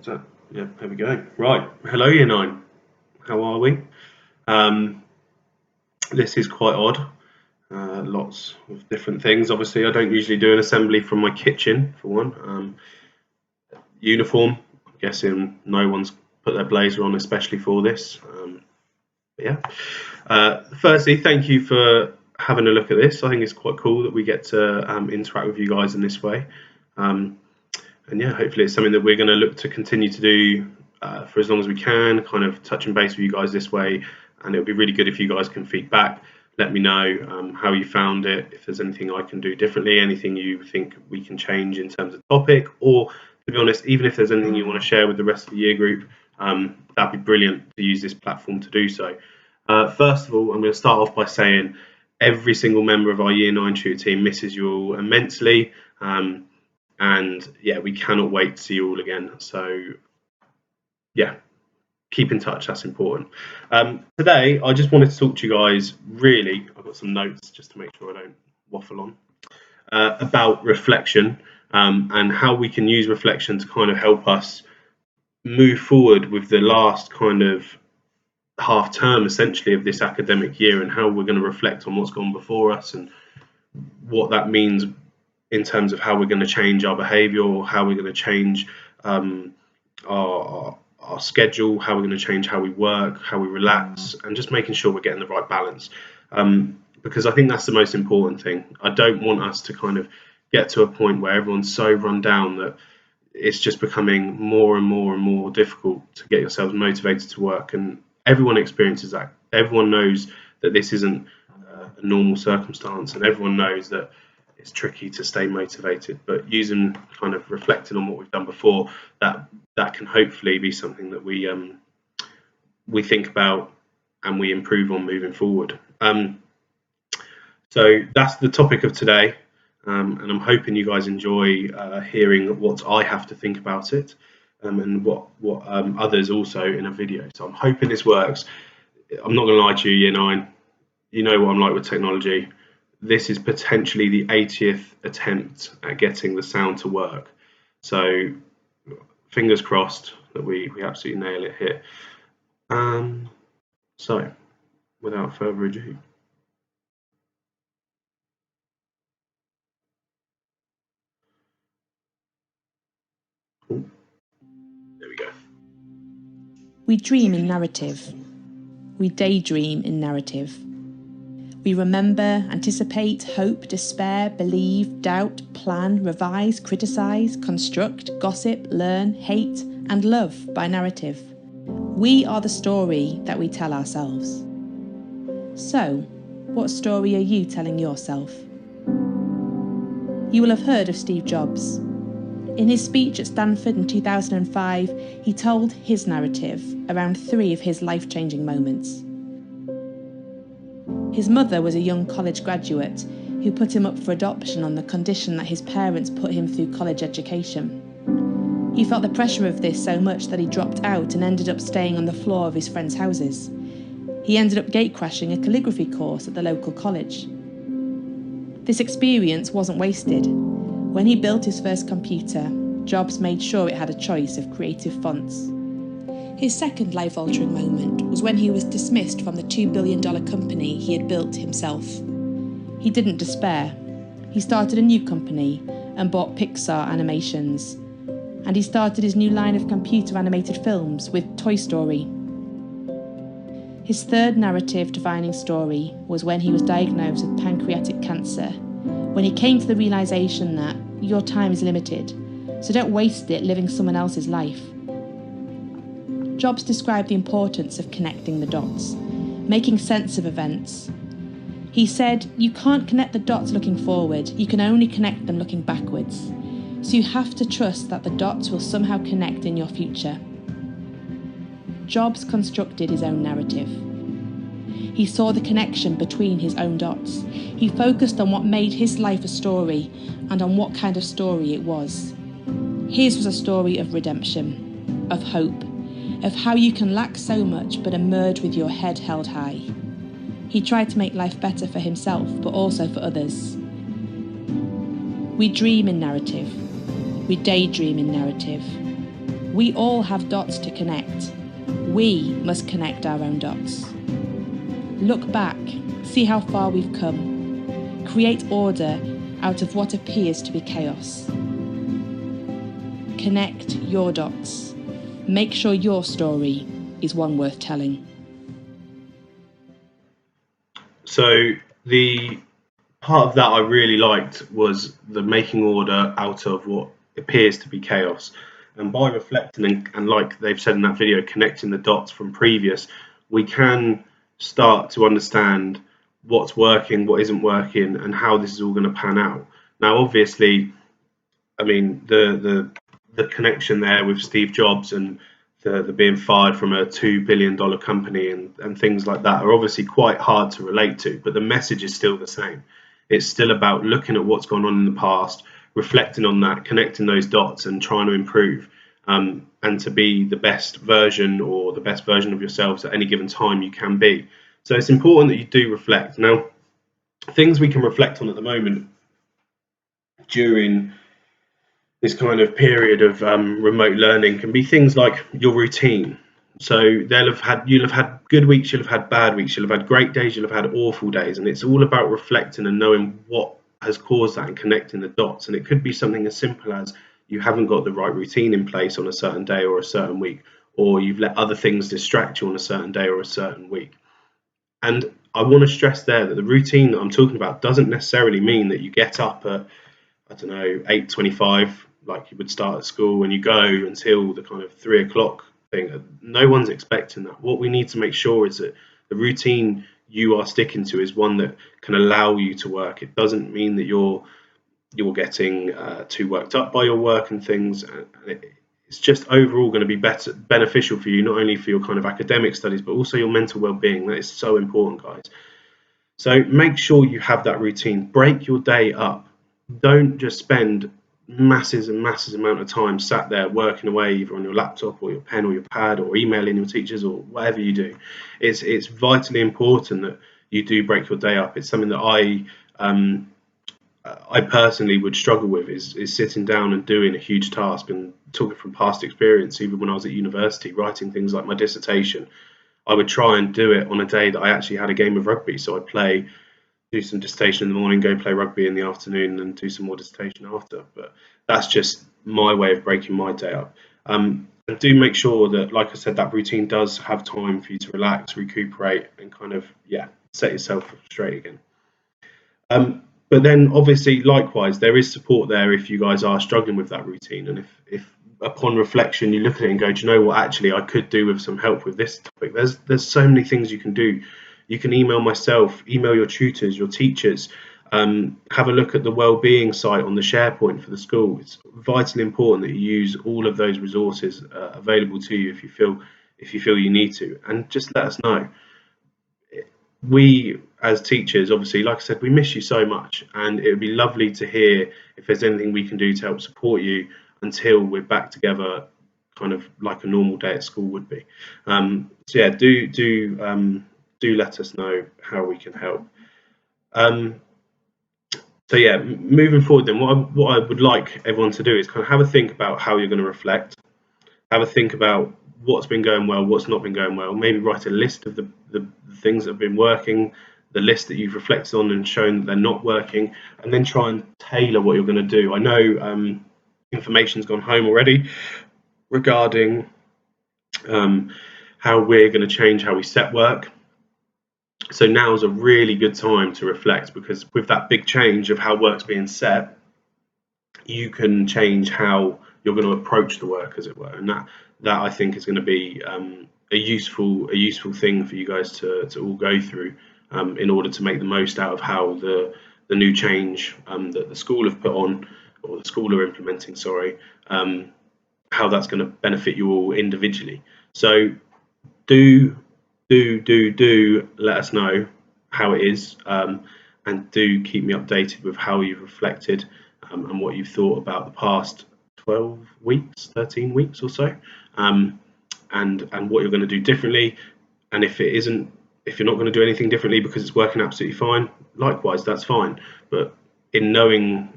Yeah, there we go. Right. Hello, Year 9. How are we? Um, this is quite odd. Lots of different things. Obviously, I don't usually do an assembly from my kitchen, for one. Uniform. I'm guessing no one's put their blazer on especially for this. But yeah. Firstly, thank you for having a look at this. I think it's quite cool that we get to interact with you guys in this way. Um, and yeah, hopefully it's something that we're going to look to continue to do for as long as we can, kind of touching base with you guys this way. And it would be really good if you guys can feed back. Let me know how you found it, if there's anything I can do differently, anything you think we can change in terms of topic, or to be honest, even if there's anything you want to share with the rest of the year group, that'd be brilliant to use this platform to do so. First of all, I'm going to start off by saying every single member of our Year 9 tutor team misses you all immensely. And yeah, we cannot wait to see you all again. So yeah, keep in touch. That's important. Today, I just wanted to talk to you guys. Really, I've got some notes just to make sure I don't waffle on about reflection and how we can use reflection to kind of help us move forward with the last kind of half term, essentially, of this academic year, and how we're going to reflect on what's gone before us and what that means in terms of how we're going to change our behaviour, or how we're going to change our schedule, how we're going to change how we work, how we relax, and just making sure we're getting the right balance. Because I think that's the most important thing. I don't want us to kind of get to a point where everyone's so run down that it's just becoming more and more and more difficult to get yourselves motivated to work. And everyone experiences that. Everyone knows that this isn't a normal circumstance, and everyone knows that it's tricky to stay motivated. But using kind of reflecting on what we've done before, that can hopefully be something that we think about and we improve on moving forward. So that's the topic of today, and I'm hoping you guys enjoy hearing what I have to think about it, and what others also in a video. So I'm hoping this works. I'm not going to lie to you, Year 9. You know what I'm like with technology. This is potentially the 80th attempt at getting the sound to work. So fingers crossed that we absolutely nail it here. So without further ado. Ooh, there we go. We dream in narrative. We daydream in narrative. We remember, anticipate, hope, despair, believe, doubt, plan, revise, criticise, construct, gossip, learn, hate, and love by narrative. We are the story that we tell ourselves. So, what story are you telling yourself? You will have heard of Steve Jobs. In his speech at Stanford in 2005, he told his narrative around 3 of his life-changing moments. His mother was a young college graduate who put him up for adoption on the condition that his parents put him through college education. He felt the pressure of this so much that he dropped out and ended up staying on the floor of his friends' houses. He ended up gatecrashing a calligraphy course at the local college. This experience wasn't wasted. When he built his first computer, Jobs made sure it had a choice of creative fonts. His second life-altering moment was when he was dismissed from the $2 billion company he had built himself. He didn't despair. He started a new company and bought Pixar Animations. And he started his new line of computer-animated films with Toy Story. His third narrative-defining story was when he was diagnosed with pancreatic cancer, when he came to the realisation that your time is limited, so don't waste it living someone else's life. Jobs described the importance of connecting the dots, making sense of events. He said, you can't connect the dots looking forward, you can only connect them looking backwards. So you have to trust that the dots will somehow connect in your future. Jobs constructed his own narrative. He saw the connection between his own dots. He focused on what made his life a story and on what kind of story it was. His was a story of redemption, of hope, of how you can lack so much but emerge with your head held high. He tried to make life better for himself, but also for others. We dream in narrative. We daydream in narrative. We all have dots to connect. We must connect our own dots. Look back, see how far we've come. Create order out of what appears to be chaos. Connect your dots. Make sure your story is one worth telling. So the part of that I really liked was the making order out of what appears to be chaos. And by reflecting and like they've said in that video, connecting the dots from previous, we can start to understand what's working, what isn't working, and how this is all going to pan out. Now, obviously, I mean, the connection there with Steve Jobs and the being fired from a $2 billion company and things like that are obviously quite hard to relate to, but the message is still the same. It's still about looking at what's gone on in the past, reflecting on that, connecting those dots and trying to improve, and to be the best version or the best version of yourselves at any given time you can be. So it's important that you do reflect. Now, things we can reflect on at the moment during this kind of period of remote learning can be things like your routine. So you'll have had good weeks, you'll have had bad weeks, you'll have had great days, you'll have had awful days, and it's all about reflecting and knowing what has caused that and connecting the dots. And it could be something as simple as you haven't got the right routine in place on a certain day or a certain week, or you've let other things distract you on a certain day or a certain week. And I want to stress there that the routine that I'm talking about doesn't necessarily mean that you get up at, I don't know, 8:25 like you would start at school and you go until the kind of 3 o'clock thing. No one's expecting that. What we need to make sure is that the routine you are sticking to is one that can allow you to work. It doesn't mean that you're getting too worked up by your work and things. It's just overall going to be beneficial for you, not only for your kind of academic studies, but also your mental well-being. That is so important, guys. So make sure you have that routine. Break your day up. Don't just spend masses and masses amount of time sat there working away either on your laptop or your pen or your pad or emailing your teachers or whatever you do. It's vitally important that you do break your day up. It's something that I personally would struggle with is sitting down and doing a huge task. And talking from past experience, even when I was at university writing things like my dissertation, I would try and do it on a day that I actually had a game of rugby. So I'd do some dissertation in the morning, go play rugby in the afternoon, and do some more dissertation after. But that's just my way of breaking my day up. And do make sure that, like I said, that routine does have time for you to relax, recuperate, and kind of, set yourself straight again. But then obviously, likewise, there is support there if you guys are struggling with that routine. And if upon reflection, you look at it and go, do you know what, actually, I could do with some help with this topic. There's so many things you can do. You can email myself, email your tutors, your teachers, have a look at the wellbeing site on the SharePoint for the school. It's vitally important that you use all of those resources available to you if you feel you need to, and just let us know. We as teachers, obviously, like I said, we miss you so much, and it would be lovely to hear if there's anything we can do to help support you until we're back together, kind of like a normal day at school would be. So yeah, do let us know how we can help. So yeah, moving forward then, what I would like everyone to do is kind of have a think about how you're going to reflect, have a think about what's been going well, what's not been going well, maybe write a list of the things that have been working, the list that you've reflected on and shown that they're not working, and then try and tailor what you're going to do. I know information's gone home already regarding how we're going to change how we set work. So now is a really good time to reflect, because with that big change of how work's being set, you can change how you're going to approach the work, as it were, and that I think is going to be a useful thing for you guys to all go through in order to make the most out of how the new change that the school have put on, or the school are implementing, how that's going to benefit you all individually. So do let us know how it is, and do keep me updated with how you've reflected and what you've thought about the past 12 weeks, 13 weeks or so, and what you're going to do differently. And if you're not going to do anything differently because it's working absolutely fine, likewise, that's fine. But in knowing